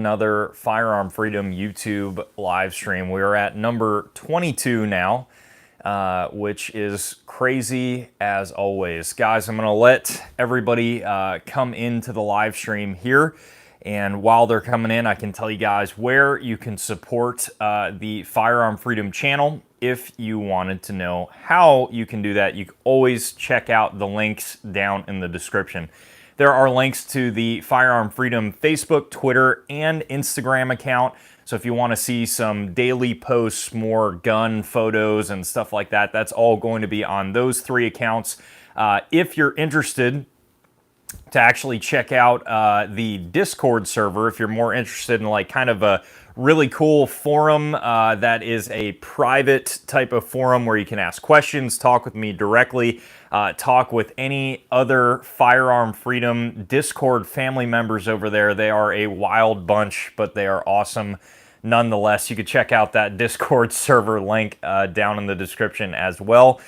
Another Firearm Freedom YouTube live stream. We are at number 22 now, which is crazy as always. Guys, I'm going to let everybody come into the live stream here. And while they're coming in, I can tell you guys where you can support the Firearm Freedom channel. If you wanted to know how you can do that, you can always check out the links down in the description. There are links to the Firearm Freedom Facebook, Twitter, and Instagram account. So if you want to see some daily posts, more gun photos and stuff like that, that's all going to be on those three accounts. If you're interested to actually check out the Discord server, if you're more interested in like kind of a really cool forum that is a private type of forum where you can ask questions, talk with me directly, talk with any other Firearm Freedom Discord family members over there. They are a wild bunch, but they are awesome nonetheless. You can check out that Discord server link down in the description as well.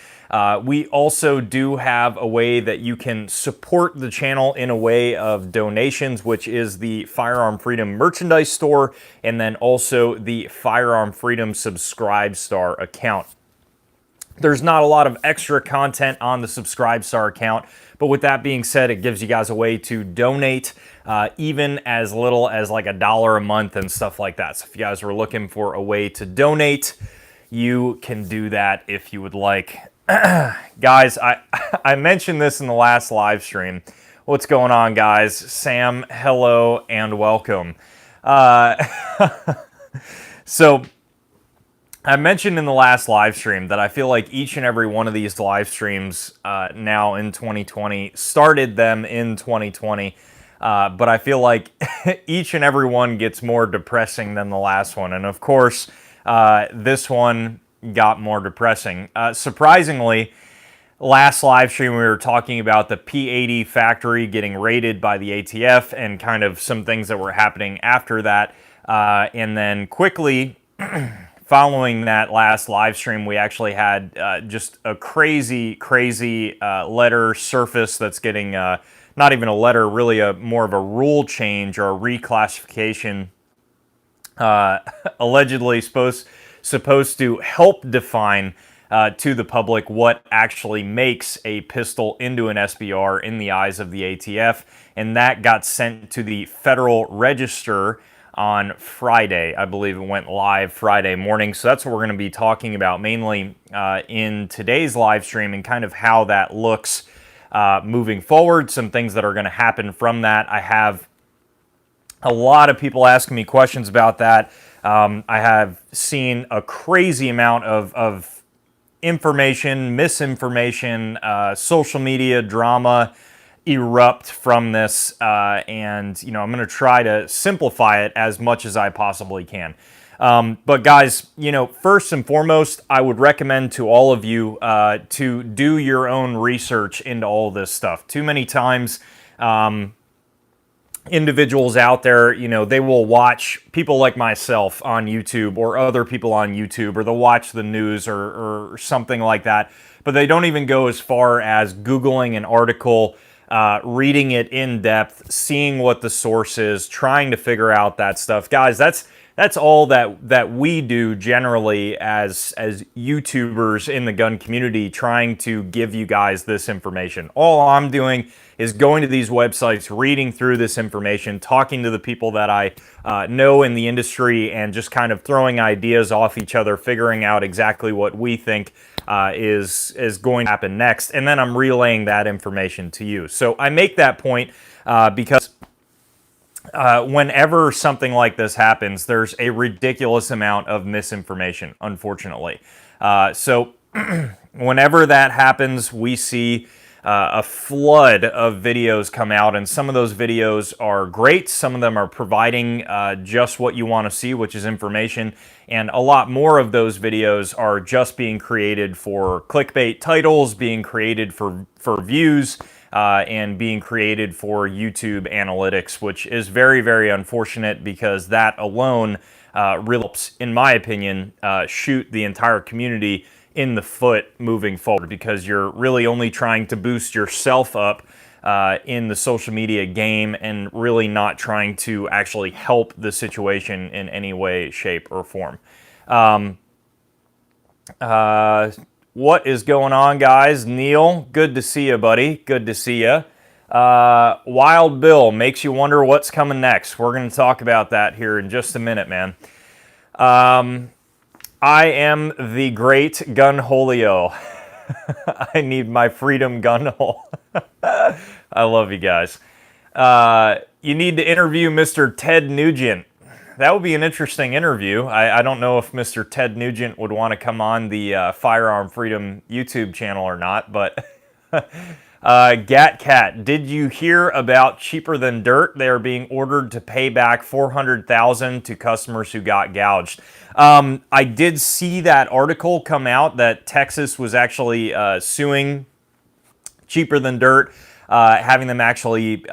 We also do have a way that you can support the channel in a way of donations, which is the Firearm Freedom merchandise store, and then also the Firearm Freedom Subscribe Star account. There's not a lot of extra content on the Subscribe Star account, but with that being said, it gives you guys a way to donate even as little as like $1 a month and stuff like that. So if you guys are looking for a way to donate, you can do that if you would like. Guys, I mentioned this in the last live stream. What's going on, guys? Sam, hello and welcome. So I mentioned in the last live stream that I feel like each and every one of these live streams now in 2020 started them in 2020, but I feel like each and every one gets more depressing than the last one. And of course, this one got more depressing. Surprisingly, last live stream we were talking about the P80 factory getting raided by the ATF and kind of some things that were happening after that. And then quickly following that last live stream, we actually had just a crazy letter surface that's getting, not even a letter, really more of a rule change or a reclassification, allegedly supposed to help define to the public what actually makes a pistol into an SBR in the eyes of the ATF, and that got sent to the Federal Register on Friday. I believe it went live Friday morning, so that's what we're going to be talking about mainly in today's live stream and kind of how that looks moving forward, some things that are going to happen from that. I have a lot of people asking me questions about that. I have seen a crazy amount of information, misinformation, social media drama erupt from this, and you know, I'm going to try to simplify it as much as I possibly can. But guys, you know, first and foremost, I would recommend to all of you to do your own research into all this stuff. Too many times, individuals out there, you know, they will watch people like myself on YouTube or other people on YouTube, or they'll watch the news or something like that, but they don't even go as far as Googling an article, reading it in depth, seeing what the source is, trying to figure out that stuff. Guys, that's all that we do generally as YouTubers in the gun community, trying to give you guys this information. All I'm doing is going to these websites, reading through this information, talking to the people that I know in the industry, and just kind of throwing ideas off each other, figuring out exactly what we think is going to happen next, and then I'm relaying that information to you. So I make that point because whenever something like this happens, there's a ridiculous amount of misinformation, unfortunately. So whenever that happens, we see a flood of videos come out, and some of those videos are great. Some of them are providing just what you want to see, which is information, and a lot more of those videos are just being created for clickbait titles, being created for views, and being created for YouTube analytics, which is very unfortunate, because that alone really helps, in my opinion, shoot the entire community in the foot moving forward, because you're really only trying to boost yourself up in the social media game and really not trying to actually help the situation in any way, shape, or form. What is going on, guys? Neil, good to see you, buddy. Good to see you. Wild Bill makes you wonder what's coming next. We're going to talk about that here in just a minute, man. I am the great Gunholio. I need my freedom gun hole. I love you guys. You need to interview Mr. Ted Nugent. That would be an interesting interview. I don't know if Mr. Ted Nugent would want to come on the Firearm Freedom YouTube channel or not, but GatCat, did you hear about Cheaper Than Dirt? They are being ordered to pay back $400,000 to customers who got gouged. I did see that article come out that Texas was actually suing Cheaper Than Dirt, having them actually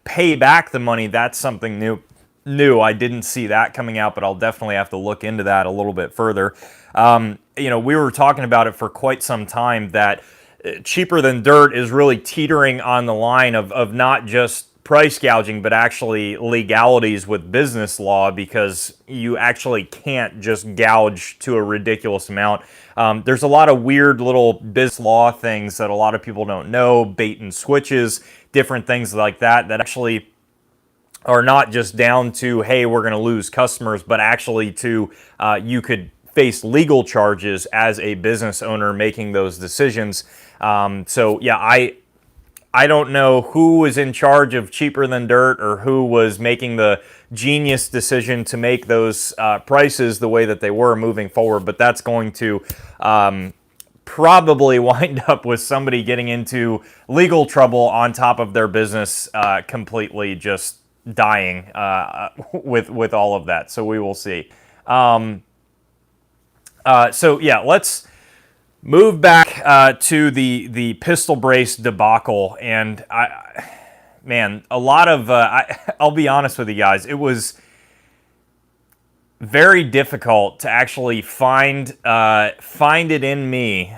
pay back the money. That's something new. I didn't see that coming out, but I'll definitely have to look into that a little bit further. We were talking about it for quite some time that Cheaper Than Dirt is really teetering on the line of not just price gouging, but actually legalities with business law, because you actually can't just gouge to a ridiculous amount. There's a lot of weird little biz law things that a lot of people don't know, bait and switches, different things like that actually are not just down to, hey, we're going to lose customers, but actually to you could face legal charges as a business owner making those decisions. So yeah, I don't know who was in charge of Cheaper Than Dirt or who was making the genius decision to make those prices the way that they were moving forward, but that's going to probably wind up with somebody getting into legal trouble on top of their business completely just dying with all of that. So we will see. So yeah, let's move back to the pistol brace debacle. And a lot of I'll be honest with you guys, it was very difficult to actually find it in me,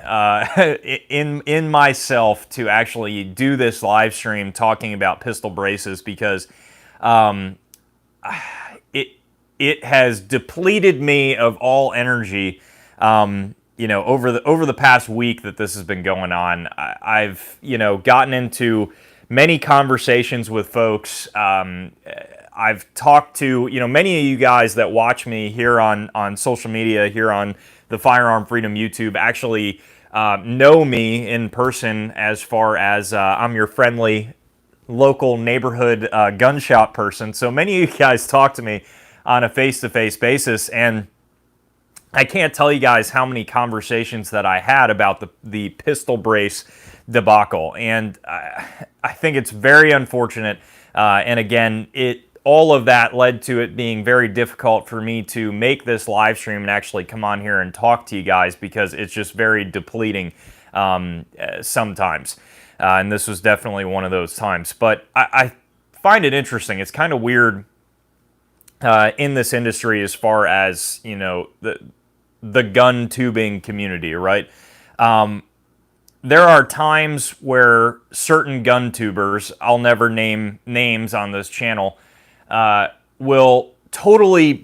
in myself, to actually do this live stream talking about pistol braces, because it has depleted me of all energy. Over the past week that this has been going on, I've gotten into many conversations with folks. I've talked to many of you guys that watch me here on social media, here on the Firearm Freedom YouTube, actually know me in person, as far as I'm your friendly local neighborhood gun shop person. So many of you guys talk to me on a face-to-face basis, and I can't tell you guys how many conversations that I had about the pistol brace debacle, and I think it's very unfortunate. And again, all of that led to it being very difficult for me to make this live stream and actually come on here and talk to you guys, because it's just very depleting sometimes. And this was definitely one of those times. But I find it interesting. It's kind of weird in this industry, as far as the gun tubing community, right? There are times where certain gun tubers, I'll never name names on this channel, will totally,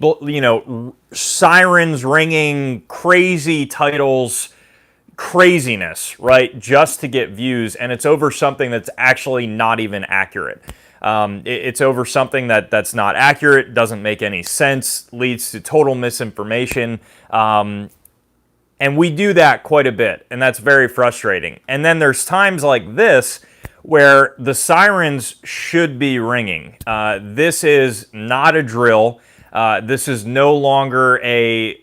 sirens ringing, crazy titles, craziness, right? Just to get views, and it's over something that's actually not even accurate. It's over something that's not accurate, doesn't make any sense, leads to total misinformation. And we do that quite a bit, and that's very frustrating. And then there's times like this where the sirens should be ringing. This is not a drill. This is no longer a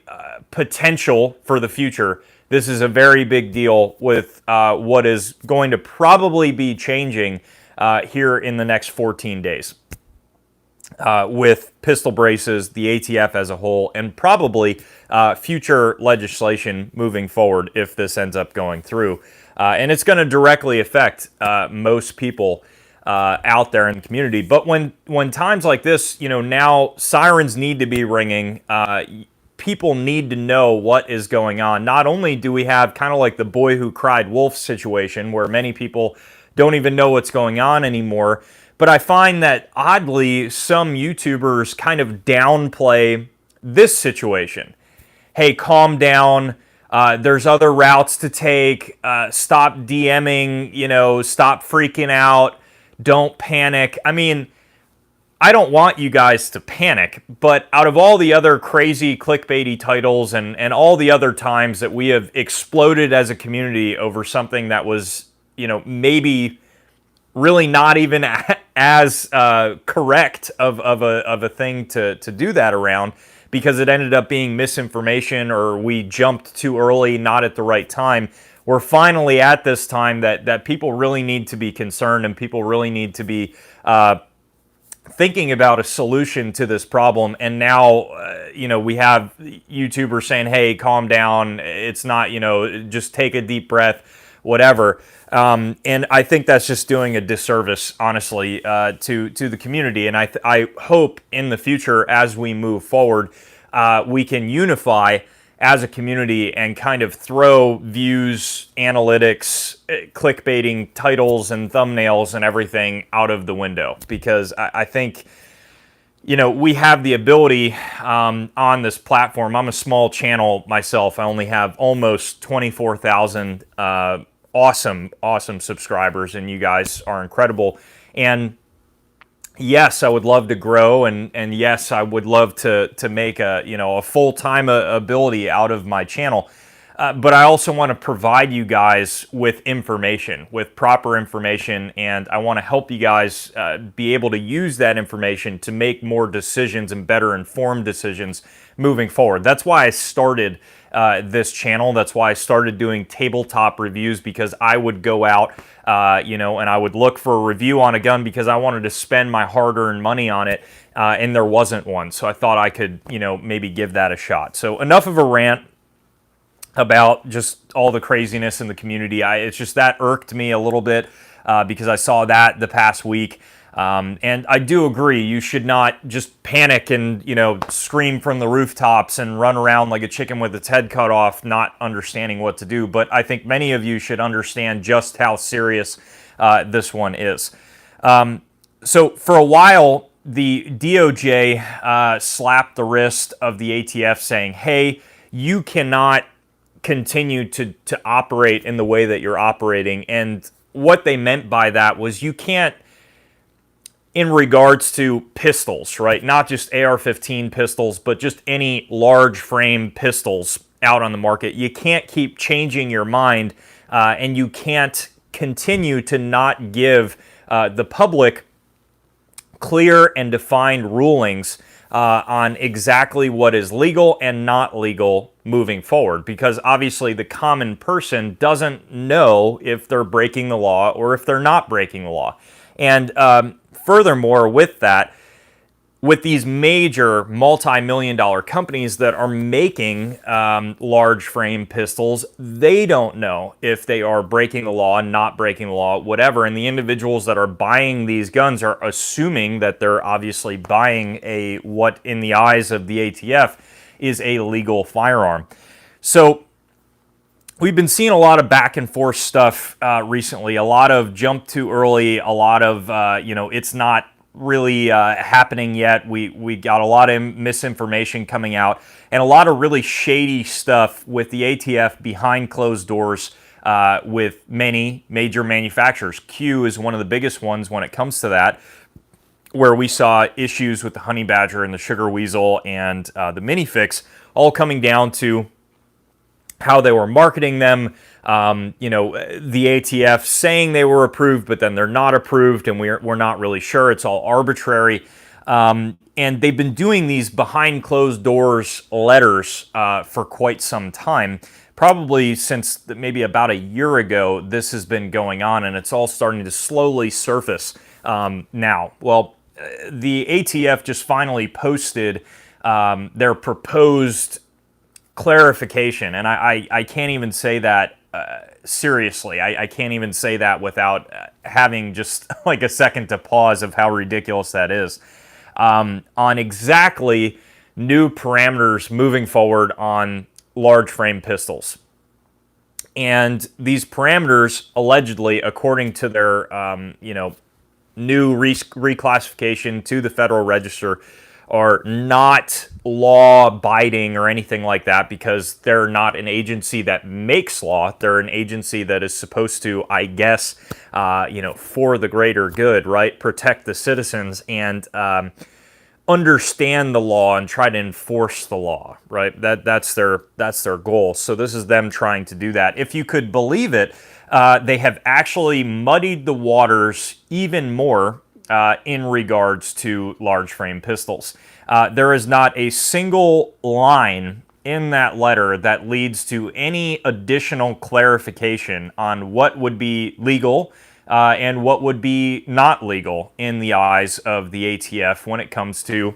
potential for the future. This is a very big deal with what is going to probably be changing here in the next 14 days. With pistol braces, the ATF as a whole, and probably future legislation moving forward if this ends up going through. And it's going to directly affect most people out there in the community. But when times like this, now sirens need to be ringing. People need to know what is going on. Not only do we have kind of like the boy who cried wolf situation, where many people don't even know what's going on anymore. But I find that oddly, some YouTubers kind of downplay this situation. Hey, calm down. There's other routes to take. Stop DMing, stop freaking out. Don't panic. I mean, I don't want you guys to panic, but out of all the other crazy clickbaity titles and all the other times that we have exploded as a community over something that was, maybe really not even as correct of a thing to do that around, because it ended up being misinformation or we jumped too early, not at the right time. We're finally at this time that people really need to be concerned and people really need to be thinking about a solution to this problem. And now, we have YouTubers saying, hey, calm down. It's not, just take a deep breath, whatever. And I think that's just doing a disservice, honestly, to the community. And I hope in the future, as we move forward, we can unify as a community and kind of throw views, analytics, clickbaiting titles and thumbnails and everything out of the window. Because I think, we have the ability on this platform. I'm a small channel myself. I only have almost 24,000 awesome subscribers, and you guys are incredible. And yes, I would love to grow, and yes, I would love to make a full-time ability out of my channel. But I also want to provide you guys with information, with proper information, and I want to help you guys be able to use that information to make more decisions and better informed decisions moving forward. That's why I started this channel. That's why I started doing tabletop reviews, because I would go out, and I would look for a review on a gun because I wanted to spend my hard-earned money on it, and there wasn't one. So I thought I could, maybe give that a shot. So enough of a rant about just all the craziness in the community. It's just that irked me a little bit because I saw that the past week. And I do agree, you should not just panic and, scream from the rooftops and run around like a chicken with its head cut off, not understanding what to do. But I think many of you should understand just how serious this one is. So for a while, the DOJ slapped the wrist of the ATF saying, hey, you cannot continue to operate in the way that you're operating. And what they meant by that was you can't, in regards to pistols, right? Not just AR-15 pistols, but just any large frame pistols out on the market. You can't keep changing your mind, and you can't continue to not give the public clear and defined rulings on exactly what is legal and not legal moving forward, because obviously the common person doesn't know if they're breaking the law or if they're not breaking the law. And furthermore, with that, with these major multi-million-dollar companies that are making large frame pistols, they don't know if they are breaking the law, not breaking the law, whatever. And the individuals that are buying these guns are assuming that they're obviously buying what in the eyes of the ATF is a legal firearm. So we've been seeing a lot of back and forth stuff recently, a lot of jump too early, a lot of, it's not really happening yet. We got a lot of misinformation coming out and a lot of really shady stuff with the ATF behind closed doors with many major manufacturers. Q is one of the biggest ones when it comes to that, where we saw issues with the Honey Badger and the Sugar Weasel and the Minifix, all coming down to how they were marketing them, the ATF saying they were approved, but then they're not approved, and we're not really sure. It's all arbitrary. And they've been doing these behind closed doors letters for quite some time. Probably since maybe about a year ago, this has been going on, and it's all starting to slowly surface now. Well, the ATF just finally posted their proposed clarification, and I can't even say that seriously. I can't even say that without having just like a second to pause of how ridiculous that is, on exactly new parameters moving forward on large frame pistols. And these parameters, allegedly, according to their, new reclassification to the Federal Register, are not law-abiding or anything like that, because they're not an agency that makes law. They're an agency that is supposed to, I guess, for the greater good, right? Protect the citizens and understand the law and try to enforce the law, right? That's their goal. So this is them trying to do that. If you could believe it, they have actually muddied the waters even more in regards to large frame pistols. There is not a single line in that letter that leads to any additional clarification on what would be legal and what would be not legal in the eyes of the ATF when it comes to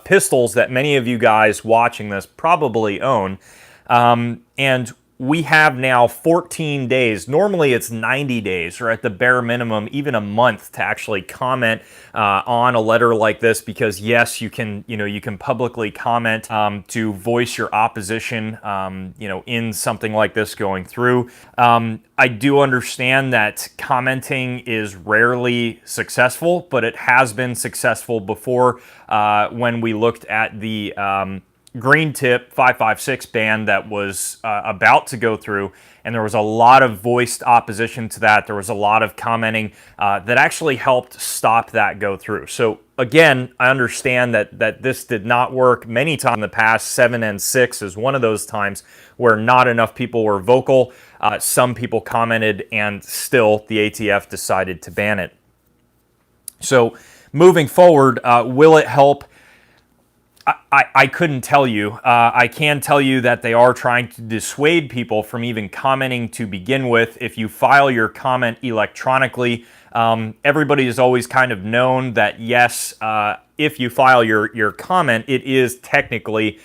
pistols that many of you guys watching this probably own. And we have now 14 days. Normally it's 90 days, or at the bare minimum, even a month, to actually comment on a letter like this, because yes, you can publicly comment to voice your opposition, in something like this going through. I do understand that commenting is rarely successful, but it has been successful before when we looked at the green tip 556 ban that was about to go through, and there was a lot of voiced opposition to that. There was a lot of commenting that actually helped stop that go through. So again, I understand that this did not work many times in the past. 7 and 6 is one of those times where not enough people were vocal. Some people commented, and still the ATF decided to ban it. So moving forward, will it help? I couldn't tell you. I can tell you that they are trying to dissuade people from even commenting to begin with. If you file your comment electronically, everybody has always kind of known that, yes, if you file your comment, it is technically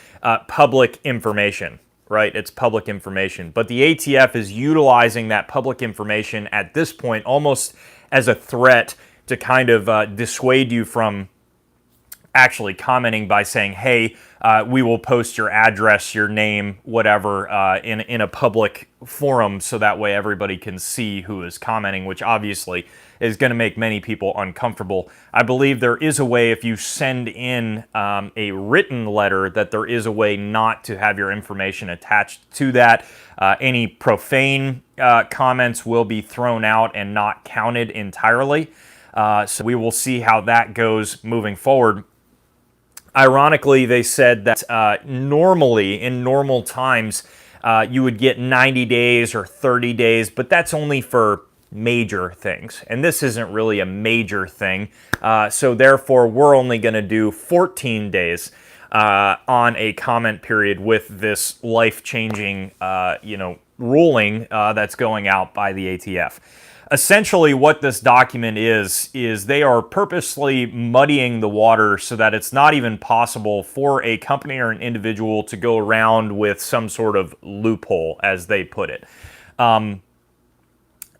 public information, right? It's public information. But the ATF is utilizing that public information at this point almost as a threat to kind of dissuade you from actually commenting by saying, hey, we will post your address, your name, whatever, in a public forum, so that way everybody can see who is commenting, which obviously is going to make many people uncomfortable. I believe there is a way, if you send in a written letter, that there is a way not to have your information attached to that. Any profane comments will be thrown out and not counted entirely. So we will see how that goes moving forward. Ironically, they said that normally, in normal times, you would get 90 days or 30 days, but that's only for major things. And this isn't really a major thing. So therefore, we're only going to do 14 days on a comment period with this life-changing, ruling that's going out by the ATF. Essentially, what this document is they are purposely muddying the water so that it's not even possible for a company or an individual to go around with some sort of loophole, as they put it.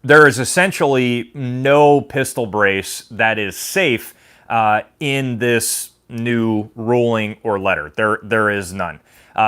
There is essentially no pistol brace that is safe in this new ruling or letter. There is none.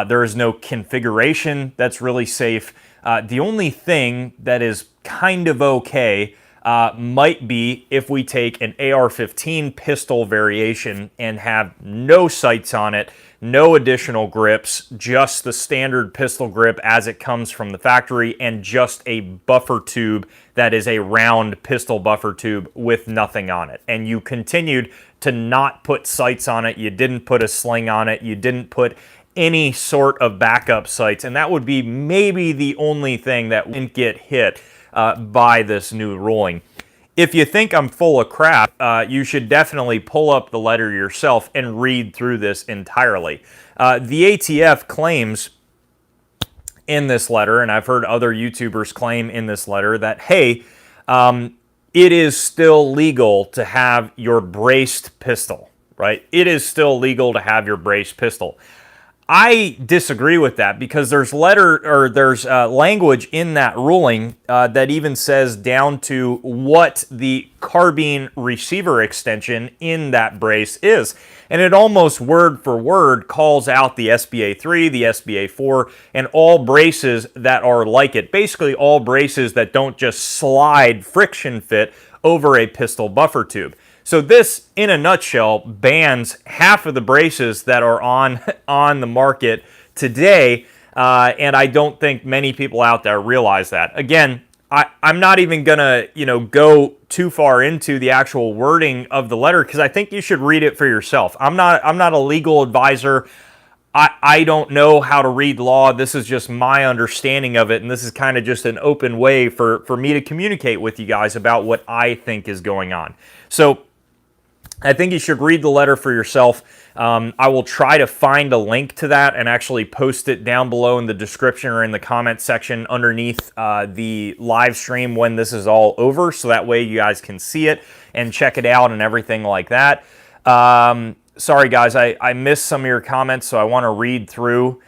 There is no configuration that's really safe. The only thing that is kind of okay might be if we take an AR-15 pistol variation and have no sights on it, no additional grips, just the standard pistol grip as it comes from the factory, and just a buffer tube that is a round pistol buffer tube with nothing on it. And you continued to not put sights on it, you didn't put a sling on it, you didn't put any sort of backup sights, and that would be maybe the only thing that wouldn't get hit by this new ruling. If you think I'm full of crap, you should definitely pull up the letter yourself and read through this entirely. The ATF claims in this letter, and I've heard other YouTubers claim in this letter, that, hey, it is still legal to have your braced pistol, right? It is still legal to have your braced pistol. I disagree with that because there's language in that ruling that even says down to what the carbine receiver extension in that brace is. And it almost word for word calls out the SBA 3, the SBA 4, and all braces that are like it. Basically all braces that don't just slide friction fit over a pistol buffer tube. So this, in a nutshell, bans half of the braces that are on the market today, and I don't think many people out there realize that. Again, I'm not even gonna go too far into the actual wording of the letter because I think you should read it for yourself. I'm not a legal advisor. I don't know how to read law. This is just my understanding of it, and this is kind of just an open way for me to communicate with you guys about what I think is going on. So I think you should read the letter for yourself. I will try to find a link to that and actually post it down below in the description or in the comment section underneath the live stream when this is all over, so that way you guys can see it and check it out and everything like that. Sorry guys, I missed some of your comments, so I want to read through.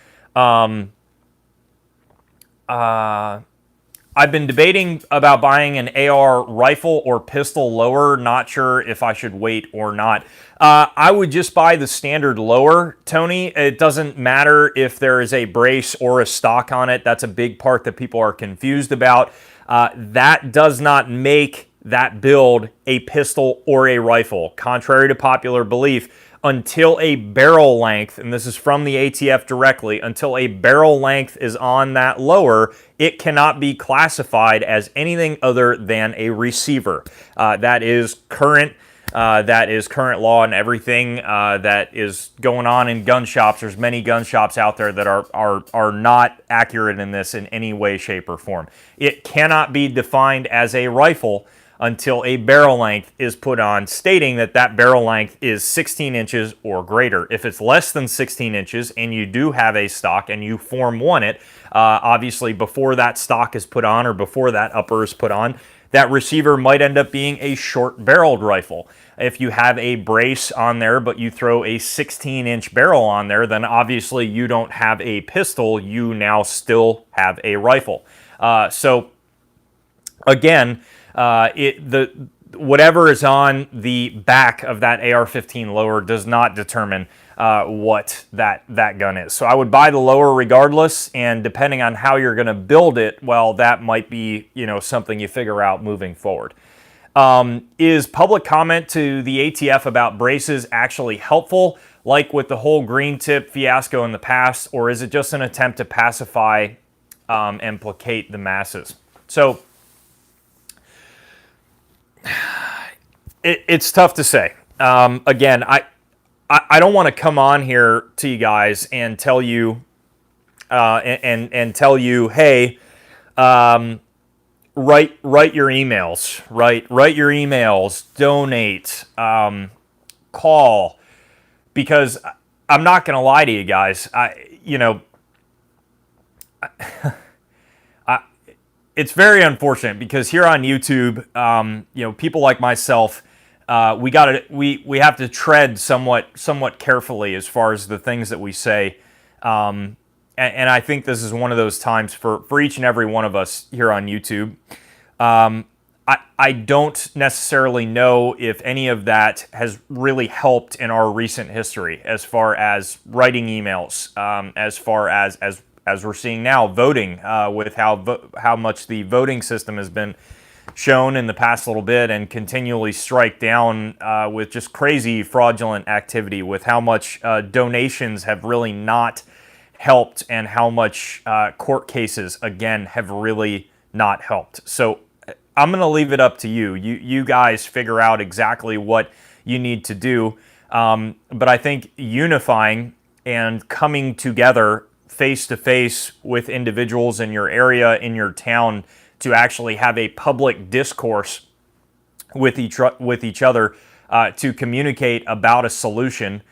I've been debating about buying an AR rifle or pistol lower. Not sure if I should wait or not. I would just buy the standard lower, Tony. It doesn't matter if there is a brace or a stock on it. That's a big part that people are confused about. That does not make that build a pistol or a rifle, contrary to popular belief. Until a barrel length, and this is from the ATF directly, until a barrel length is on that lower, it cannot be classified as anything other than a receiver. That is current law and everything that is going on in gun shops. There's many gun shops out there that are not accurate in this in any way, shape, or form. It cannot be defined as a rifle until a barrel length is put on, stating that that barrel length is 16 inches or greater. If it's less than 16 inches and you do have a stock and you Form 1 it, obviously before that stock is put on or before that upper is put on, that receiver might end up being a short-barreled rifle. If you have a brace on there but you throw a 16-inch barrel on there, then obviously you don't have a pistol, you now still have a rifle. So again, whatever is on the back of that AR-15 lower does not determine what that gun is. So I would buy the lower regardless, and depending on how you're going to build it, well, that might be something you figure out moving forward. Is public comment to the ATF about braces actually helpful, like with the whole green tip fiasco in the past, or is it just an attempt to pacify and placate the masses? So it's tough to say. Again, I don't want to come on here to you guys and tell you and tell you, hey, write your emails, write your emails, donate, call, because I'm not going to lie to you guys. It's very unfortunate because here on YouTube, people like myself, we have to tread somewhat carefully as far as the things that we say, and I think this is one of those times for each and every one of us here on YouTube. I don't necessarily know if any of that has really helped in our recent history as far as writing emails, as far as we're seeing now, voting, with how much the voting system has been shown in the past little bit and continually strike down with just crazy fraudulent activity, with how much donations have really not helped and how much court cases, again, have really not helped. So I'm going to leave it up to you. You guys figure out exactly what you need to do. But I think unifying and coming together face-to-face with individuals in your area, in your town, to actually have a public discourse with each other to communicate about a solution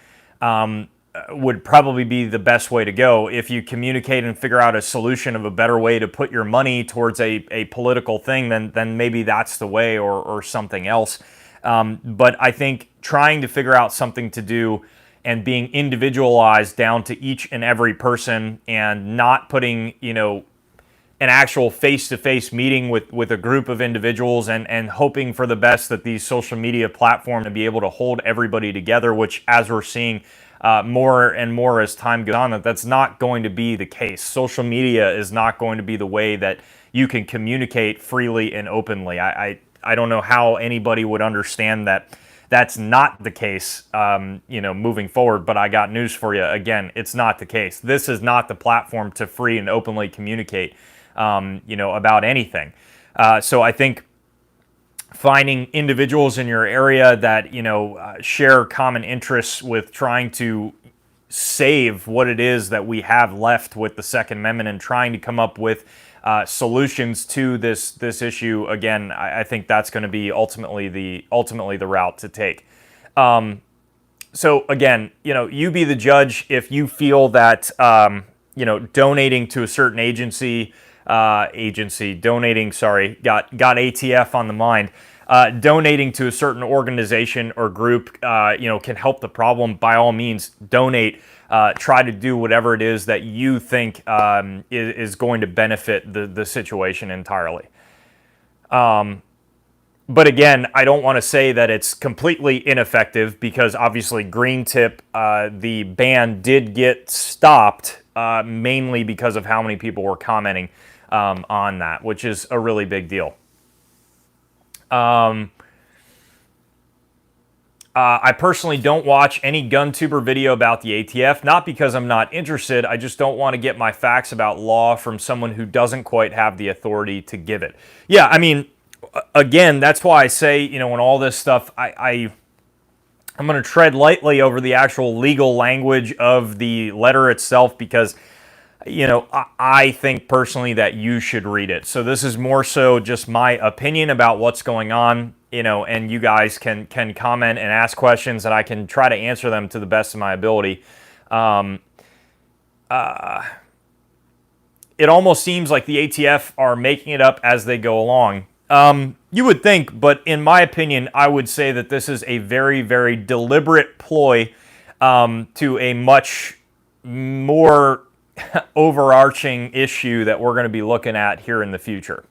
would probably be the best way to go. If you communicate and figure out a solution of a better way to put your money towards a political thing, then maybe that's the way, or something else. But I think trying to figure out something to do and being individualized down to each and every person, and not putting, an actual face-to-face meeting with a group of individuals, and hoping for the best that these social media platforms to be able to hold everybody together, which, as we're seeing more and more as time goes on, that's not going to be the case. Social media is not going to be the way that you can communicate freely and openly. I don't know how anybody would understand that that's not the case, moving forward. But I got news for you. Again, it's not the case. This is not the platform to free and openly communicate, about anything. So I think finding individuals in your area that, share common interests with trying to save what it is that we have left with the Second Amendment, and trying to come up with solutions to this issue. Again, I think that's going to be ultimately the route to take. So again, you be the judge. If you feel that donating to a certain donating, sorry, got ATF on the mind. Donating to a certain organization or group, can help the problem. By all means, donate. Try to do whatever it is that you think is going to benefit the situation entirely. But again, I don't want to say that it's completely ineffective, because obviously green tip, the ban did get stopped, mainly because of how many people were commenting on that, which is a really big deal. I personally don't watch any GunTuber video about the ATF, not because I'm not interested. I just don't want to get my facts about law from someone who doesn't quite have the authority to give it. Yeah, I mean, again, that's why I say, when all this stuff, I'm going to tread lightly over the actual legal language of the letter itself, because I think personally that you should read it. So this is more so just my opinion about what's going on, and you guys can comment and ask questions, and I can try to answer them to the best of my ability. It almost seems like the ATF are making it up as they go along. You would think, but in my opinion, I would say that this is a very, very deliberate ploy to a much more overarching issue that we're going to be looking at here in the future.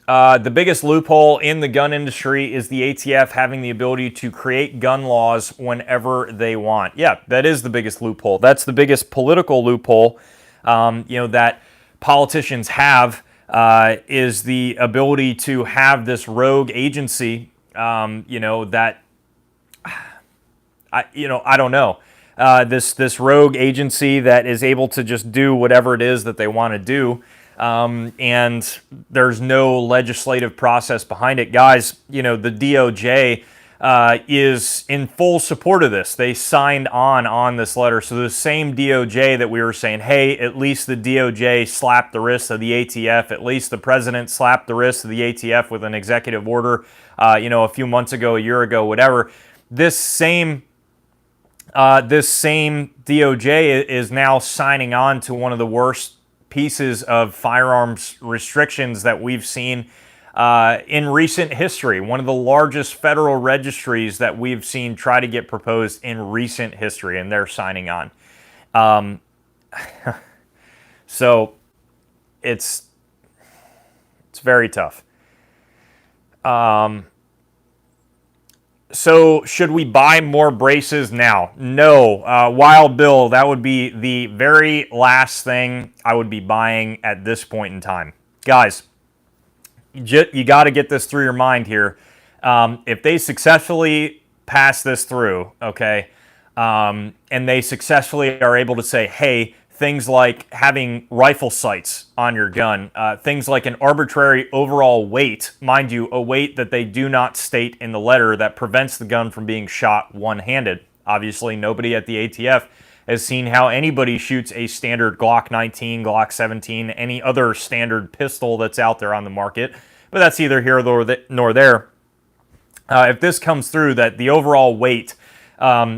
The biggest loophole in the gun industry is the ATF having the ability to create gun laws whenever they want. Yeah, that is the biggest loophole. That's the biggest political loophole, that politicians have, is the ability to have this rogue agency, that I don't know. This rogue agency that is able to just do whatever it is that they want to do, and there's no legislative process behind it. Guys, the DOJ is in full support of this. They signed on this letter. So the same DOJ that we were saying, hey, at least the DOJ slapped the wrist of the ATF, at least the president slapped the wrist of the ATF with an executive order, a few months ago, a year ago, whatever. This same DOJ is now signing on to one of the worst pieces of firearms restrictions that we've seen in recent history. One of the largest federal registries that we've seen try to get proposed in recent history, and they're signing on. So it's very tough. So should we buy more braces now? No. Wild Bill, that would be the very last thing I would be buying at this point in time. Guys, you got to get this through your mind here. If they successfully pass this through, okay, and they successfully are able to say, hey, things like having rifle sights on your gun, things like an arbitrary overall weight, mind you, a weight that they do not state in the letter that prevents the gun from being shot one-handed. Obviously, nobody at the ATF has seen how anybody shoots a standard Glock 19, Glock 17, any other standard pistol that's out there on the market, but that's neither here nor there. If this comes through, that the overall weight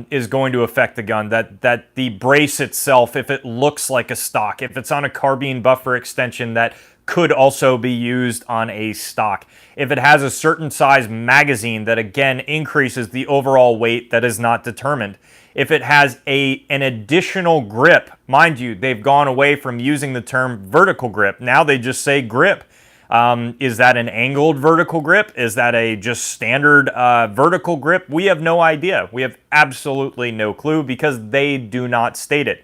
is going to affect the gun, that the brace itself, if it looks like a stock, if it's on a carbine buffer extension that could also be used on a stock. If it has a certain size magazine that again increases the overall weight, that is not determined. If it has an additional grip, mind you, they've gone away from using the term vertical grip. Now they just say grip. Is that an angled vertical grip? Is that a just standard vertical grip? We have no idea. We have absolutely no clue because they do not state it.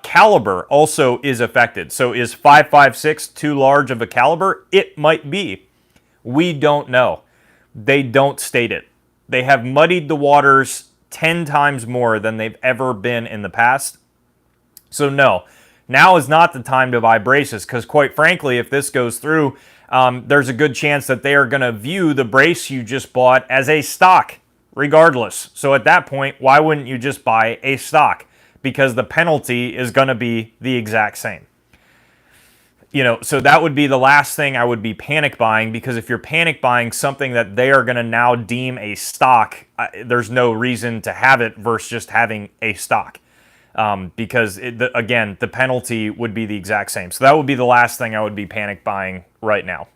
Caliber also is affected. So is 5.56 too large of a caliber? It might be. We don't know. They don't state it. They have muddied the waters 10 times more than they've ever been in the past. So no, now is not the time to buy braces because quite frankly, if this goes through, there's a good chance that they are going to view the brace you just bought as a stock regardless. So at that point, why wouldn't you just buy a stock? Because the penalty is going to be the exact same. You know, so that would be the last thing I would be panic buying, because if you're panic buying something that they are going to now deem a stock, there's no reason to have it versus just having a stock. Because, again, the penalty would be the exact same. So that would be the last thing I would be panic buying right now.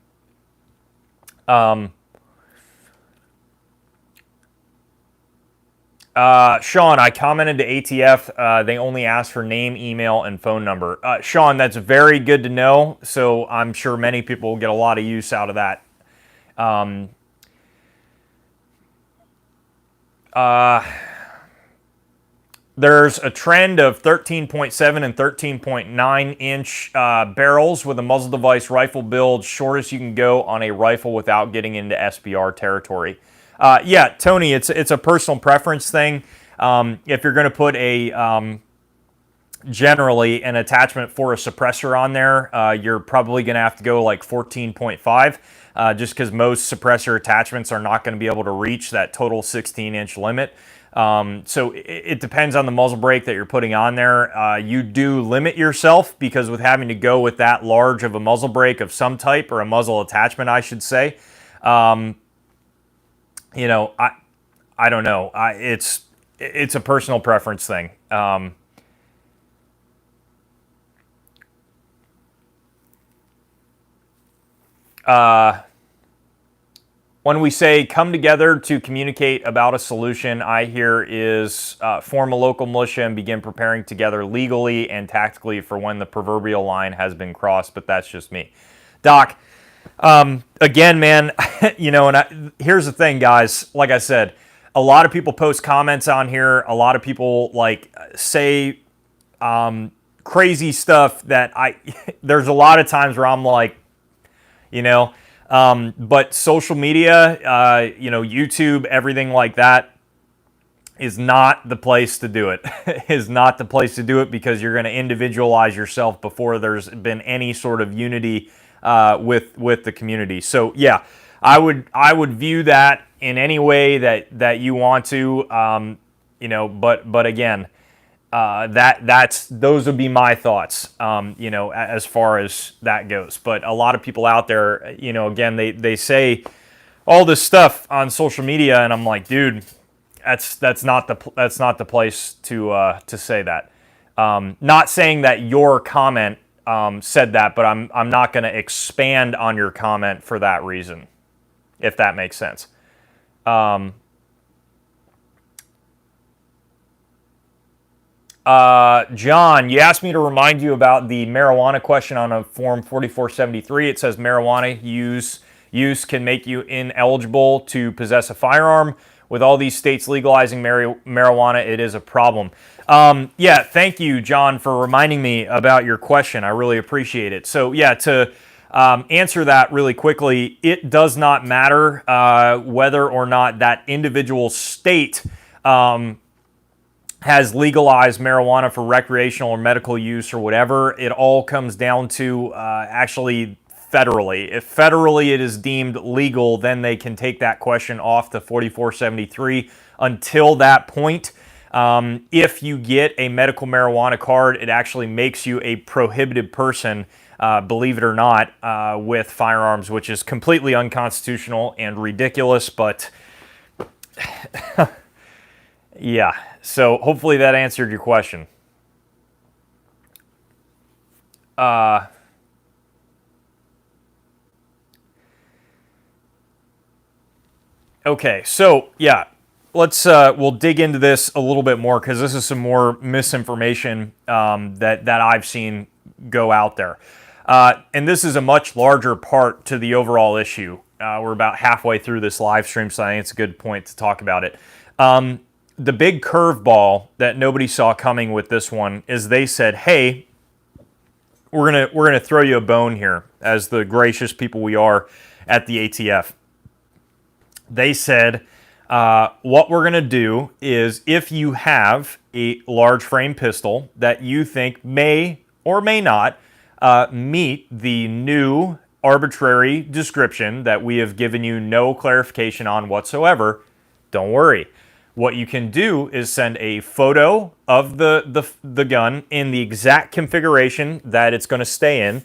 Sean, I commented to ATF. They only asked for name, email, and phone number. Sean, that's very good to know. So I'm sure many people will get a lot of use out of that. There's a trend of 13.7 and 13.9 inch barrels with a muzzle device rifle build, shortest you can go on a rifle without getting into SBR territory. Yeah, Tony, it's a personal preference thing. If you're going to put generally an attachment for a suppressor on there, you're probably going to have to go like 14.5, just because most suppressor attachments are not going to be able to reach that total 16-inch limit. So it depends on the muzzle brake that you're putting on there. You do limit yourself because with having to go with that large of a muzzle brake of some type, or a muzzle attachment, I should say, you know, I don't know. It's a personal preference thing. When we say come together to communicate about a solution, I hear is form a local militia and begin preparing together legally and tactically for when the proverbial line has been crossed, but that's just me. Doc, again, man, you know, and here's the thing, guys. Like I said, a lot of people post comments on here. A lot of people like say crazy stuff that there's a lot of times where I'm like, you know, but social media, you know, YouTube, everything like that is not the place to do it. Is not the place to do it because you're going to individualize yourself before there's been any sort of unity with the community. So yeah, I would view that in any way that you want to, you know, but again, those would be my thoughts, you know, as far as that goes. But a lot of people out there, you know, again, they say all this stuff on social media, and I'm like, dude, that's not the place to say that. Not saying that your comment said that, but I'm not going to expand on your comment for that reason, if that makes sense. John, you asked me to remind you about the marijuana question on a form 4473. It says marijuana use can make you ineligible to possess a firearm. With all these states legalizing marijuana, it is a problem. Yeah, thank you, John, for reminding me about your question. I really appreciate it. So yeah, to answer that really quickly, it does not matter whether or not that individual state has legalized marijuana for recreational or medical use or whatever. It all comes down to actually federally. If federally it is deemed legal, then they can take that question off the 4473. Until that point, if you get a medical marijuana card, it actually makes you a prohibited person, believe it or not, with firearms, which is completely unconstitutional and ridiculous, but yeah. So hopefully that answered your question. Okay, so yeah, we'll dig into this a little bit more because this is some more misinformation that I've seen go out there, and this is a much larger part to the overall issue. We're about halfway through this live stream, so I think it's a good point to talk about it. The big curveball that nobody saw coming with this one is they said, "Hey, we're gonna throw you a bone here," as the gracious people we are at the ATF. They said, what we're going to do is if you have a large frame pistol that you think may or may not meet the new arbitrary description that we have given you no clarification on whatsoever, don't worry. What you can do is send a photo of the gun in the exact configuration that it's going to stay in,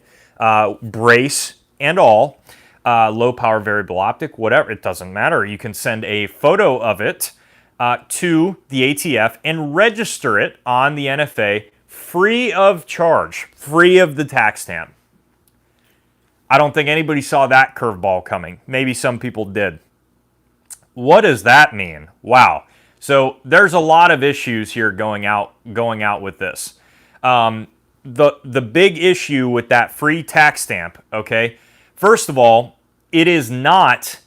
brace and all. Low power variable optic, whatever, it doesn't matter. You can send a photo of it to the ATF and register it on the NFA free of charge, free of the tax stamp. I don't think anybody saw that curveball coming. Maybe some people did. What does that mean? Wow. So there's a lot of issues here going out with this. The big issue with that free tax stamp, okay? First of all, it is not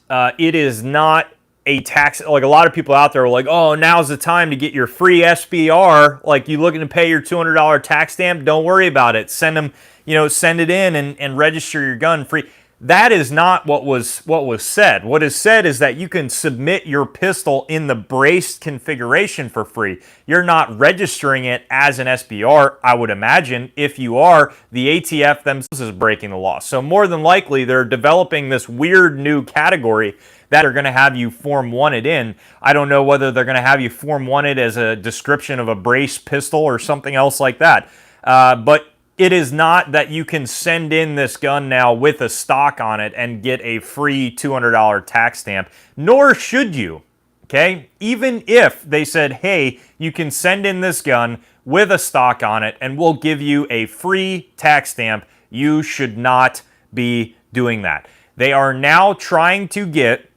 a tax. Like a lot of people out there are like, oh, now's the time to get your free SBR. Like you looking to pay your $200 tax stamp? Don't worry about it. Send it in and register your gun free. That is not what was said. What is said is that you can submit your pistol in the braced configuration for free. You're not registering it as an SBR, I would imagine. If you are, the ATF themselves is breaking the law. So more than likely, they're developing this weird new category that are going to have you Form 1 it in. I don't know whether they're going to have you Form 1 it as a description of a braced pistol or something else like that. But it is not that you can send in this gun now with a stock on it and get a free $200 tax stamp, nor should you, okay? Even if they said, hey, you can send in this gun with a stock on it and we'll give you a free tax stamp, you should not be doing that. They are now trying to get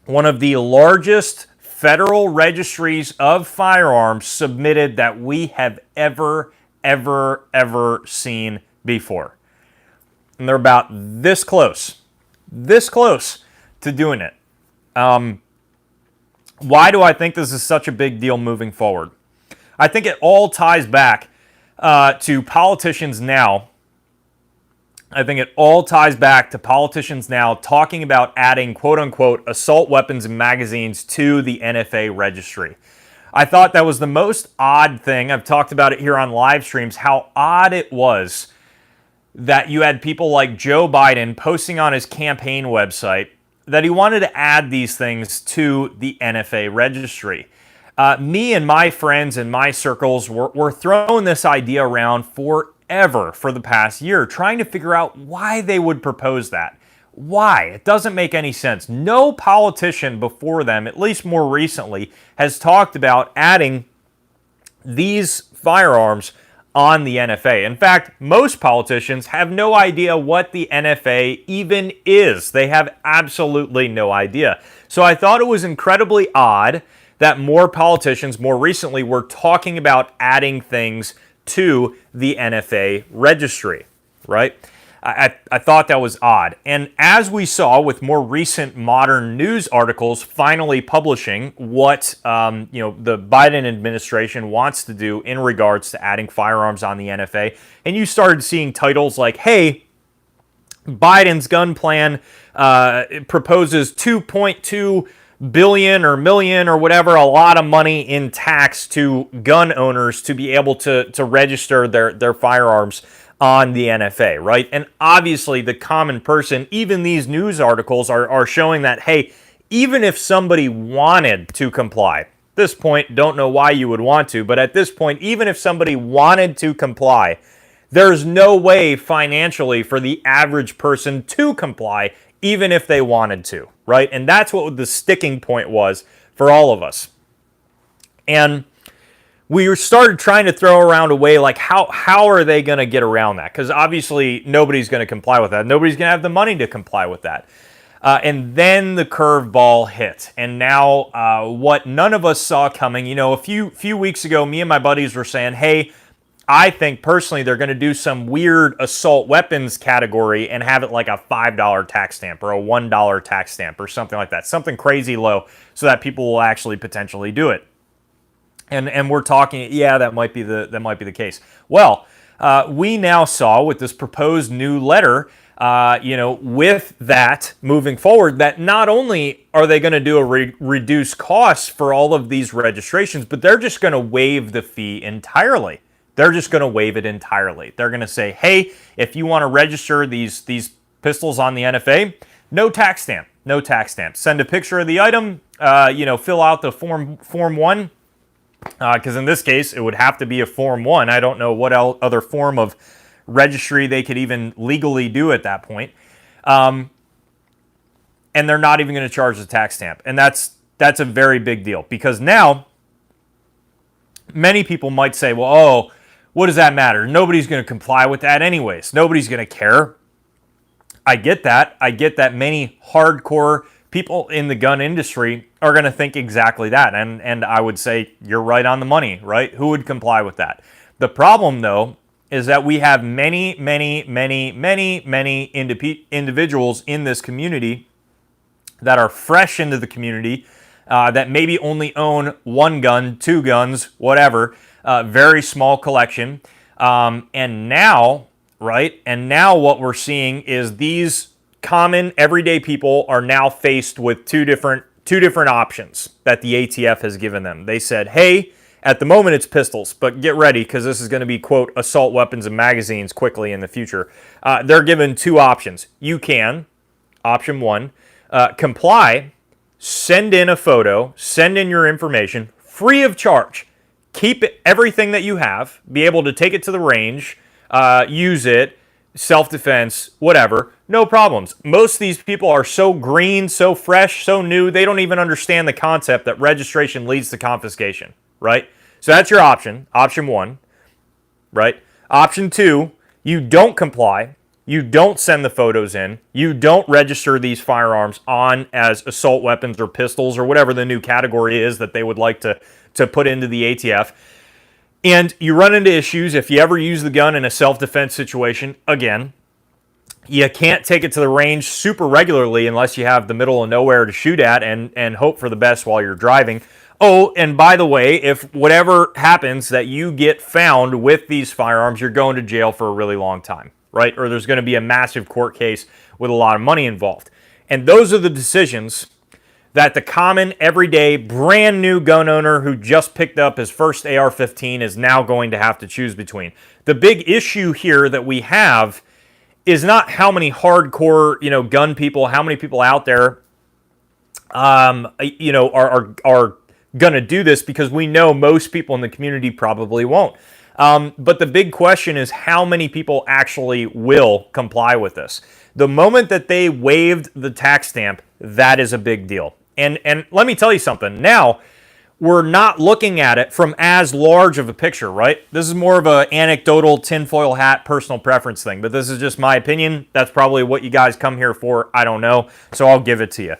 one of the largest federal registries of firearms submitted that we have ever seen before. And they're about this close to doing it. Why do I think this is such a big deal moving forward? I think it all ties back to politicians now. I think it all ties back to politicians now talking about adding quote-unquote assault weapons and magazines to the NFA registry. I thought that was the most odd thing. I've talked about it here on live streams, how odd it was that you had people like Joe Biden posting on his campaign website that he wanted to add these things to the NFA registry. Me and my friends in my circles were throwing this idea around forever for the past year, trying to figure out why they would propose that. Why? It doesn't make any sense. No politician before them, at least more recently, has talked about adding these firearms on the NFA. In fact, most politicians have no idea what the NFA even is. They have absolutely no idea. So I thought it was incredibly odd that more politicians more recently were talking about adding things to the NFA registry, right? I thought that was odd. And as we saw with more recent modern news articles finally publishing what the Biden administration wants to do in regards to adding firearms on the NFA, and you started seeing titles like, hey, Biden's gun plan proposes 2.2 billion or million or whatever, a lot of money in tax to gun owners to be able to register their firearms on the NFA, right? And obviously the common person, even these news articles are showing that, hey, even if somebody wanted to comply, at this point, don't know why you would want to, but at this point, even if somebody wanted to comply, there's no way financially for the average person to comply, even if they wanted to, right? And that's what the sticking point was for all of us. And we started trying to throw around a way like how are they going to get around that? Because obviously nobody's going to comply with that. Nobody's going to have the money to comply with that. And then the curveball hit. And now what none of us saw coming, a few weeks ago, me and my buddies were saying, hey, I think personally they're going to do some weird assault weapons category and have it like a $5 tax stamp or a $1 tax stamp or something like that. Something crazy low so that people will actually potentially do it. And we're talking, yeah, that might be the case. Well, we now saw with this proposed new letter, with that moving forward, that not only are they going to do a reduced cost for all of these registrations, but they're just going to waive the fee entirely. They're just going to waive it entirely. They're going to say, hey, if you want to register these pistols on the NFA, no tax stamp, no tax stamp. Send a picture of the item, fill out the form 1, because in this case, it would have to be a form 1. I don't know what other form of registry they could even legally do at that point. And they're not even going to charge the tax stamp. And that's a very big deal, because now many people might say, well, oh, what does that matter? Nobody's going to comply with that anyways. Nobody's going to care. I get that. I get that many hardcore people in the gun industry are going to think exactly that. And I would say you're right on the money, right? Who would comply with that? The problem, though, is that we have many individuals in this community that are fresh into the community, that maybe only own 1 gun, 2 guns, whatever, very small collection. And now what we're seeing is these common everyday people are now faced with two different options that the ATF has given them. They said, hey, at the moment it's pistols, but get ready because this is going to be, quote, assault weapons and magazines quickly in the future. They're given 2 options. You can, option 1, comply, send in a photo, send in your information, free of charge. Keep everything that you have, be able to take it to the range, use it, self-defense, whatever, no problems. Most of these people are so green, so fresh, so new, they don't even understand the concept that registration leads to confiscation, right? So that's your option 1, right? Option 2, you don't comply, you don't send the photos in, you don't register these firearms on as assault weapons or pistols or whatever the new category is that they would like to put into the ATF. And you run into issues if you ever use the gun in a self-defense situation. Again, you can't take it to the range super regularly unless you have the middle of nowhere to shoot at and hope for the best while you're driving. Oh, and by the way, if whatever happens that you get found with these firearms, you're going to jail for a really long time, right? Or there's going to be a massive court case with a lot of money involved. And those are the decisions that the common, everyday, brand new gun owner who just picked up his first AR-15 is now going to have to choose between. The big going here that we have is not how many hardcore, gun people, how many people out there, are going to do this, because we know most people in the community probably won't. But the big question is how many people actually will comply with this. The moment that they waived the tax stamp, that is a big deal. And let me tell you something. Now, we're not looking at it from as large of a picture, right? This is more of an anecdotal tinfoil hat personal preference thing, but this is just my opinion. That's probably what you guys come here for. I don't know, so I'll give it to you.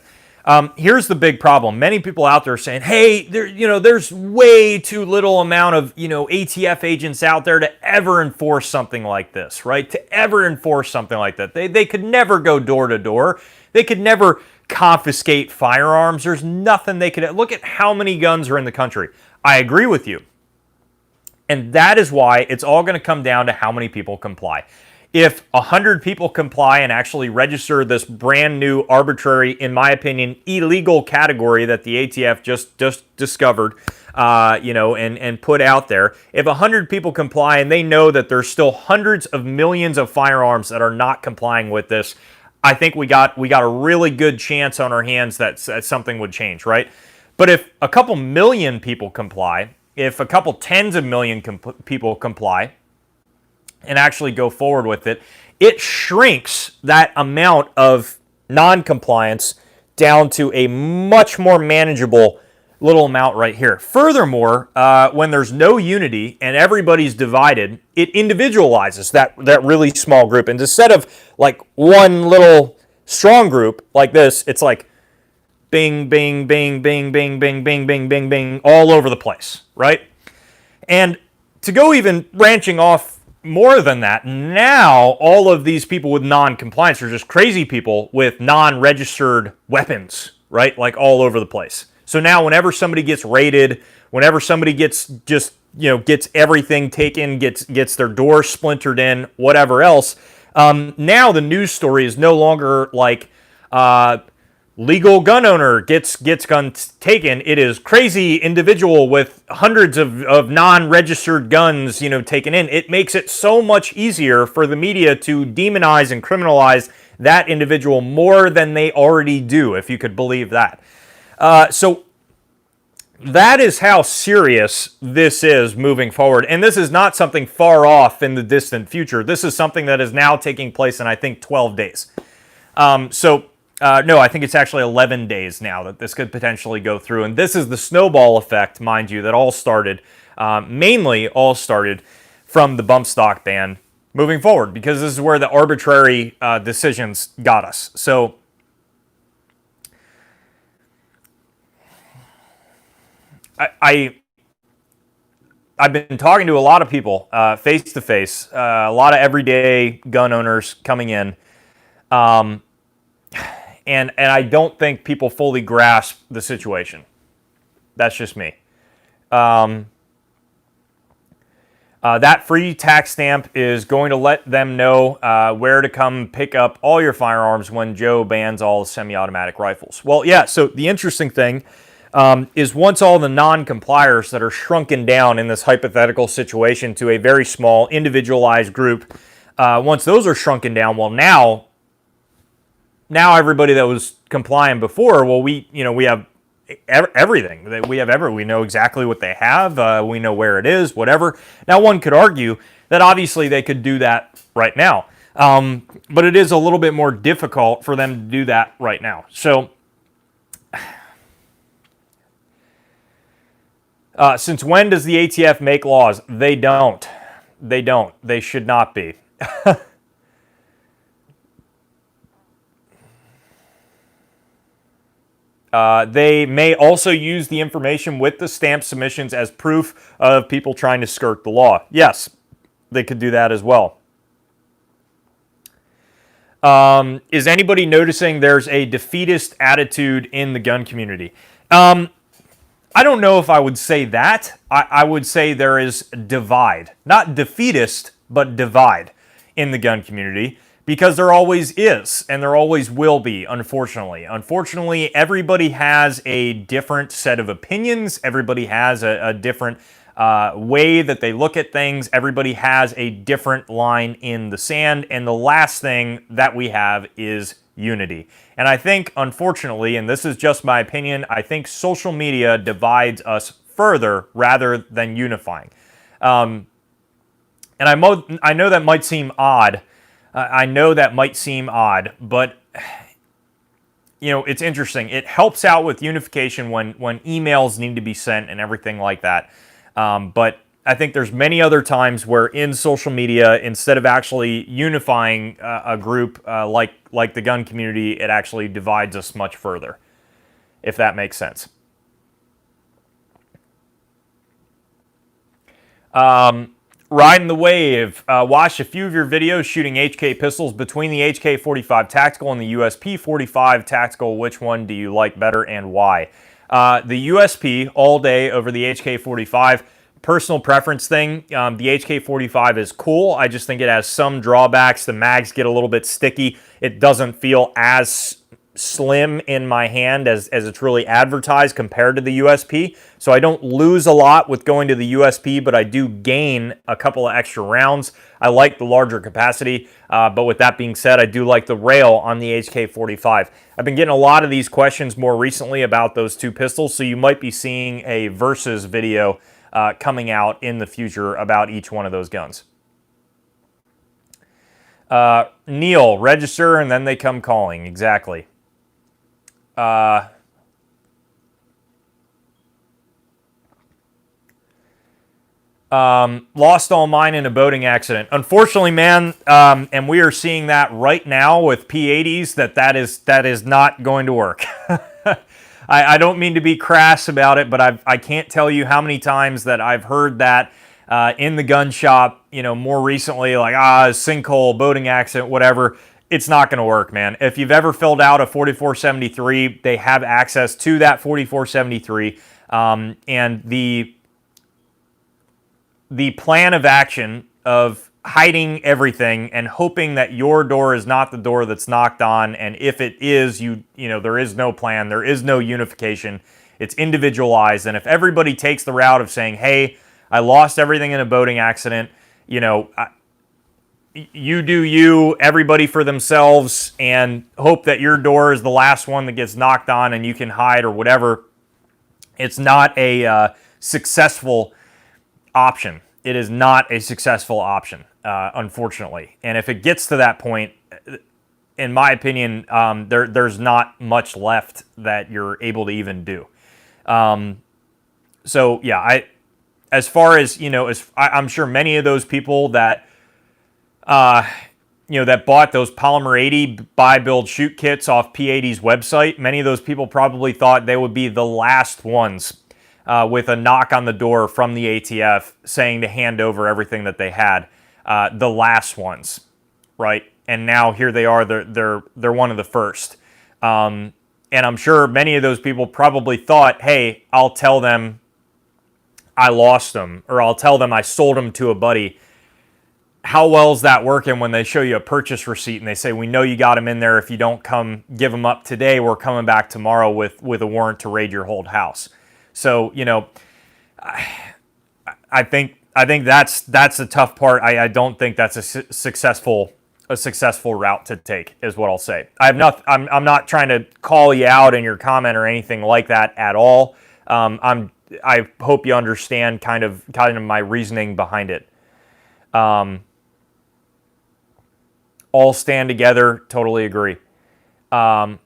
Here's the big problem. Many people out there are saying, hey, there's way too little amount of, ATF agents out there to ever enforce something like this, right? To ever enforce something like that. They could never go door to door. They could never confiscate firearms. There's nothing they could. Look at how many guns are in the country. I agree with you. And that is why it's all going to come down to how many people comply. If 100 people comply and actually register this brand new, arbitrary, in my opinion, illegal category that the ATF just discovered, and put out there, if 100 people comply and they know that there's still hundreds of millions of firearms that are not complying with this, I think we got a really good chance on our hands that something would change, right? But if a couple million people comply, if a couple tens of million people comply and actually go forward with it, it shrinks that amount of non-compliance down to a much more manageable little amount right here. Furthermore, when there's no unity and everybody's divided, it individualizes that really small group. And instead of like one little strong group like this, it's like bing, bing, bing, bing, bing, bing, bing, bing, bing, bing, all over the place, right? And to go even branching off more than that, now all of these people with non-compliance are just crazy people with non-registered weapons, right? Like all over the place. So now whenever somebody gets raided, whenever somebody gets just, gets everything taken, gets their door splintered in, whatever else, now the news story is no longer like legal gun owner gets guns taken. It is crazy individual with hundreds of non-registered guns, taken in. It makes it so much easier for the media to demonize and criminalize that individual more than they already do, if you could believe that. So that is how serious this is moving forward. And this is not something far off in the distant future. This is something that is now taking place in, I think, 12 days. No, I think it's actually 11 days now that this could potentially go through. And this is the snowball effect, mind you, that mainly all started from the bump stock ban moving forward, because this is where the arbitrary decisions got us. So I've been talking to a lot of people face to face, a lot of everyday gun owners coming in. And I don't think people fully grasp the situation. That's just me. That free tax stamp is going to let them know where to come pick up all your firearms when Joe bans all semi-automatic rifles. Well, yeah, so the interesting thing is once all the non-compliers that are shrunken down in this hypothetical situation to a very small individualized group, once those are shrunken down, well, now everybody that was complying before, well, we have everything. We know exactly what they have. We know where it is, whatever. Now, one could argue that obviously they could do that right now. But it is a little bit more difficult for them to do that right now. So since when does the ATF make laws? They don't. They should not be. They may also use the information with the stamp submissions as proof of people trying to skirt the law. Yes, they could do that as well. Is anybody noticing there's a defeatist attitude in the gun community? I don't know if I would say that. I would say there is divide. Not defeatist, but divide in the gun community. Because there always is, and there always will be, unfortunately. Unfortunately, everybody has a different set of opinions. Everybody has a different way that they look at things. Everybody has a different line in the sand. And the last thing that we have is unity. And I think, unfortunately, and this is just my opinion, I think social media divides us further rather than unifying. And I know that might seem odd. But it's interesting. It helps out with unification when emails need to be sent and everything like that. But I think there's many other times where in social media, instead of actually unifying a group like the gun community, it actually divides us much further, if that makes sense. Riding the Wave, watched a few of your videos shooting HK pistols between the HK45 Tactical and the USP45 Tactical. Which one do you like better and why? The USP all day over the HK45. Personal preference thing. The HK45 is cool. I just think it has some drawbacks. The mags get a little bit sticky. It doesn't feel as slim in my hand as it's really advertised compared to the USP. So I don't lose a lot with going to the USP, but I do gain a couple of extra rounds. I like the larger capacity, but with that being said, I do like the rail on the HK45. I've been getting a lot of these questions more recently about those two pistols, so you might be seeing a versus video coming out in the future about each one of those guns. Neil, register and then they come calling. Exactly. Lost all mine in a boating accident. Unfortunately, man, and we are seeing that right now with P80s, that is not going to work. I don't mean to be crass about it, but I can't tell you how many times that I've heard that in the gun shop, more recently, like, sinkhole, boating accident, whatever. It's not going to work, man. If you've ever filled out a 4473, they have access to that 4473, and the plan of action of hiding everything and hoping that your door is not the door that's knocked on, and if it is, there is no plan, there is no unification, it's individualized. And if everybody takes the route of saying, hey, I lost everything in a boating accident, you do you, everybody for themselves, and hope that your door is the last one that gets knocked on and you can hide or whatever, it's not a successful option. It is not a successful option, unfortunately. And if it gets to that point, in my opinion, there's not much left that you're able to even do. So yeah, as far as I'm sure many of those people that that bought those Polymer 80 buy, build, shoot kits off P80's website, many of those people probably thought they would be the last ones with a knock on the door from the ATF saying to hand over everything that they had, the last ones, right? And now here they are, they're one of the first. And I'm sure many of those people probably thought, hey, I'll tell them I lost them, or I'll tell them I sold them to a buddy. How well is that working when they show you a purchase receipt and they say, we know you got them in there. If you don't come give them up today, we're coming back tomorrow with a warrant to raid your whole house. So, I think that's a tough part. I don't think that's a successful route to take, is what I'll say. I'm not trying to call you out in your comment or anything like that at all. I hope you understand kind of my reasoning behind it. All stand together. Totally agree. Not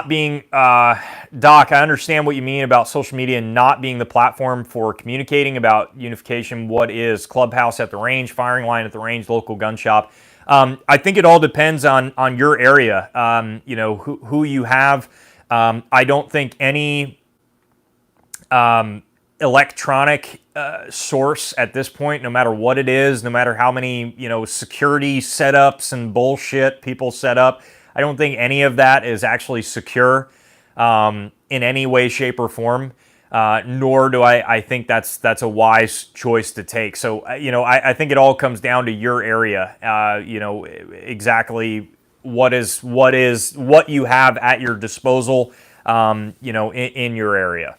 being, Doc, I understand what you mean about social media not being the platform for communicating about unification. What is Clubhouse at the range, firing line at the range, local gun shop? I think it all depends on your area, who you have. I don't think any electronic source at this point, no matter what it is, no matter how many security setups and bullshit people set up, I don't think any of that is actually secure in any way, shape, or form. Nor do I think that's a wise choice to take. So I think it all comes down to your area. Exactly what you have at your disposal. In your area.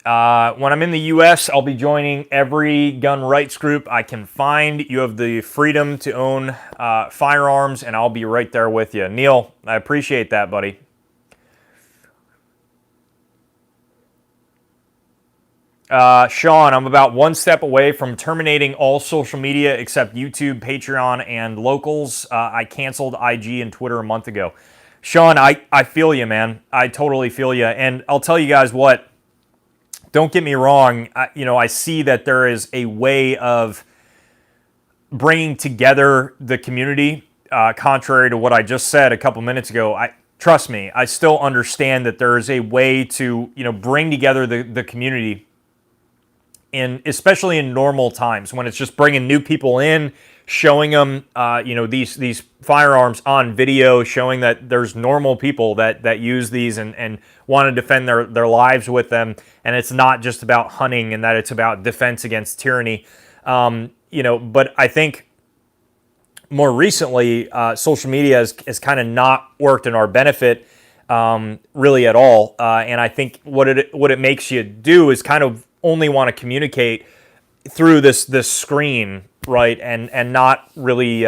When I'm in the U.S., I'll be joining every gun rights group I can find. You have the freedom to own firearms, and I'll be right there with you. Neil, I appreciate that, buddy. Sean, I'm about one step away from terminating all social media except YouTube, Patreon, and locals. I canceled IG and Twitter a month ago. Sean, I feel you, man. I totally feel you. And I'll tell you guys what. Don't get me wrong, I see that there is a way of bringing together the community, contrary to what I just said a couple minutes ago. Trust me, I still understand that there is a way to, bring together the community, especially in normal times, when it's just bringing new people in, showing them, these firearms on video, showing that there's normal people that use these and want to defend their lives with them, and it's not just about hunting, and that it's about defense against tyranny. But I think more recently, social media has kind of not worked in our benefit really at all. And I think what it makes you do is kind of only want to communicate through this screen, right? And not really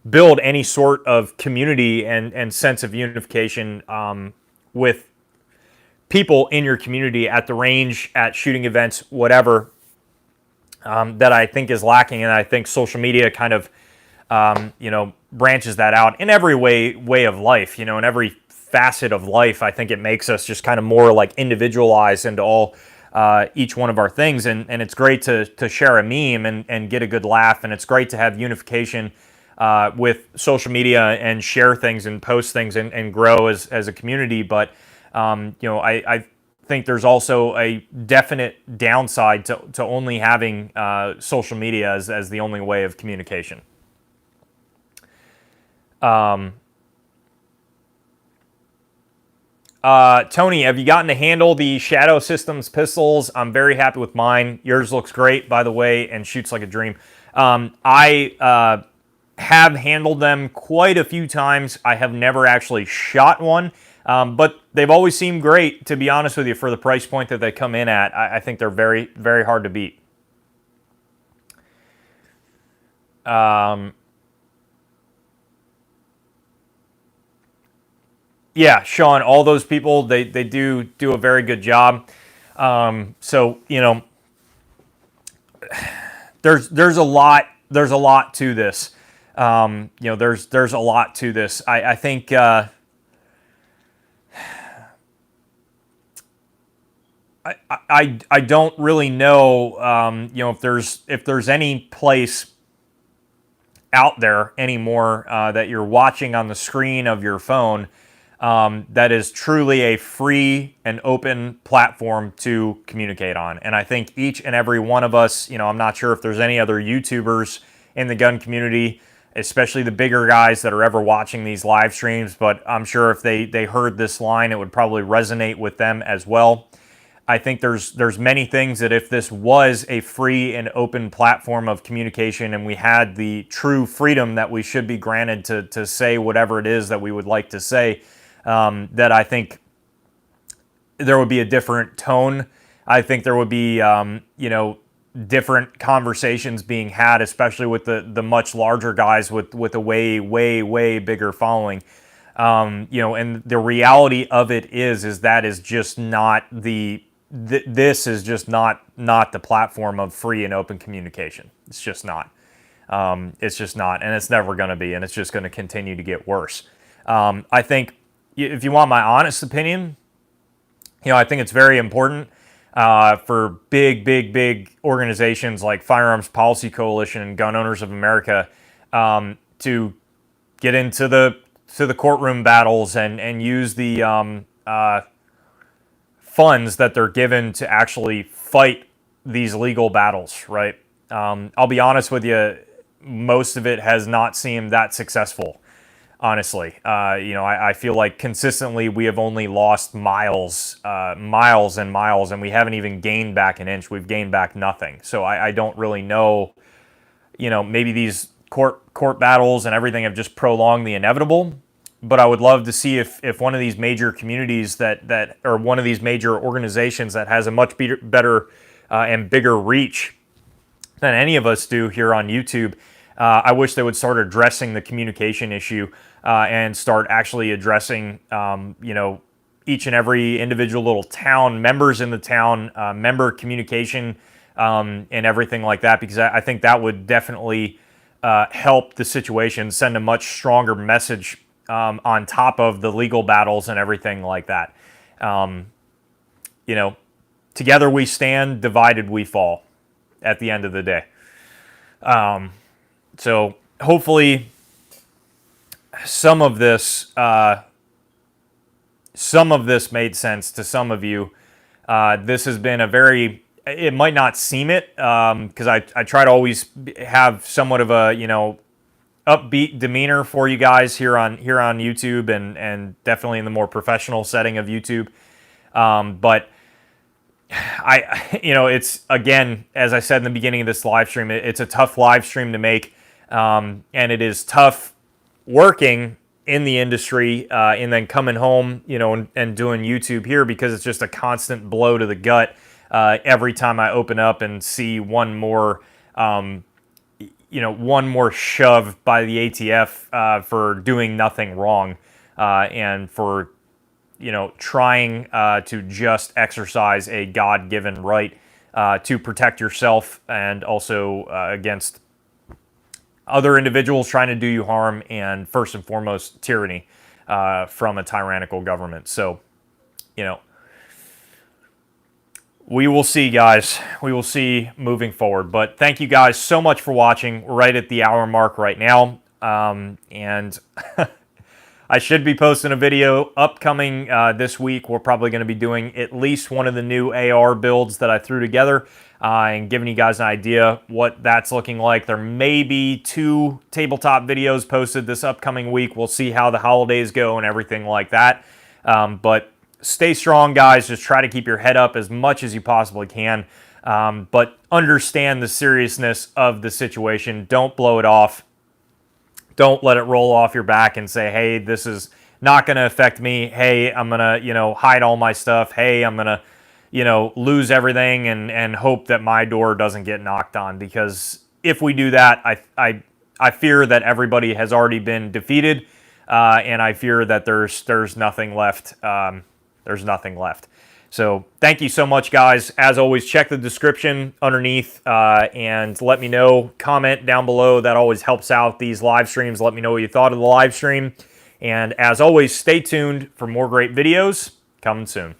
build any sort of community and sense of unification with people in your community at the range, at shooting events, whatever. that I think is lacking, and I think social media kind of branches that out in every way of life, in every facet of life. I think it makes us just kind of more like individualized into all each one of our things, and it's great to share a meme and get a good laugh, and it's great to have unification with social media and share things and post things and grow as a community. But I think there's also a definite downside to only having social media as the only way of communication. Tony, have you gotten to handle the Shadow Systems pistols? I'm very happy with mine. Yours looks great, by the way, and shoots like a dream. I have handled them quite a few times. I have never actually shot one, but they've always seemed great, to be honest with you, for the price point that they come in at. I think they're very, very hard to beat. Yeah, Sean, all those people, they do a very good job. So, there's a lot to this. There's a lot to this. I think I don't really know if there's any place out there anymore that you're watching on the screen of your phone that is truly a free and open platform to communicate on. And I think each and every one of us, I'm not sure if there's any other YouTubers in the gun community, especially the bigger guys that are ever watching these live streams, but I'm sure if they heard this line, it would probably resonate with them as well. I think there's many things that if this was a free and open platform of communication and we had the true freedom that we should be granted to say whatever it is that we would like to say, that I think there would be a different tone. I think there would be, different conversations being had, especially with the much larger guys with a way bigger following. And the reality of it is that is just not this is just not the platform of free and open communication. It's just not. It's just not, and it's never going to be, and it's just going to continue to get worse. I think, if you want my honest opinion, I think it's very important for big organizations like Firearms Policy Coalition and Gun Owners of America to get into the courtroom battles and use the funds that they're given to actually fight these legal battles, right? I'll be honest with you, most of it has not seemed that successful, honestly. I feel like consistently we have only lost miles and miles, and we haven't even gained back an inch. We've gained back nothing. So I don't really know, maybe these court battles and everything have just prolonged the inevitable. But I would love to see if one of these major communities that or one of these major organizations that has a much better and bigger reach than any of us do here on YouTube, I wish they would start addressing the communication issue and start actually addressing, each and every individual little town, members in the town, member communication, and everything like that, because I think that would definitely help the situation, send a much stronger message on top of the legal battles and everything like that. Together we stand, divided we fall at the end of the day. So hopefully some of this made sense to some of you. This has been it might not seem it, because I try to always have somewhat of a, upbeat demeanor for you guys here on YouTube and definitely in the more professional setting of YouTube. But it's, again, as I said in the beginning of this live stream, it's a tough live stream to make, and it is tough working in the industry and then coming home, and doing YouTube here, because it's just a constant blow to the gut every time I open up and see one more shove by the ATF for doing nothing wrong, and for trying to just exercise a God-given right to protect yourself and also against other individuals trying to do you harm, and first and foremost, tyranny from a tyrannical government. So, you know, we will see, guys. We will see moving forward. But thank you guys so much for watching. We're right at the hour mark right now. And I should be posting a video upcoming this week. We're probably going to be doing at least one of the new AR builds that I threw together and giving you guys an idea what that's looking like. There may be 2 tabletop videos posted this upcoming week. We'll see how the holidays go and everything like that. But stay strong, guys. Just try to keep your head up as much as you possibly can. But understand the seriousness of the situation. Don't blow it off. Don't let it roll off your back and say, hey, this is not going to affect me. Hey, I'm going to, hide all my stuff. Hey, I'm going to, lose everything and hope that my door doesn't get knocked on. Because if we do that, I fear that everybody has already been defeated. And I fear that there's nothing left. There's nothing left. So thank you so much, guys. As always, check the description underneath and let me know. Comment down below. That always helps out these live streams. Let me know what you thought of the live stream. And as always, stay tuned for more great videos coming soon.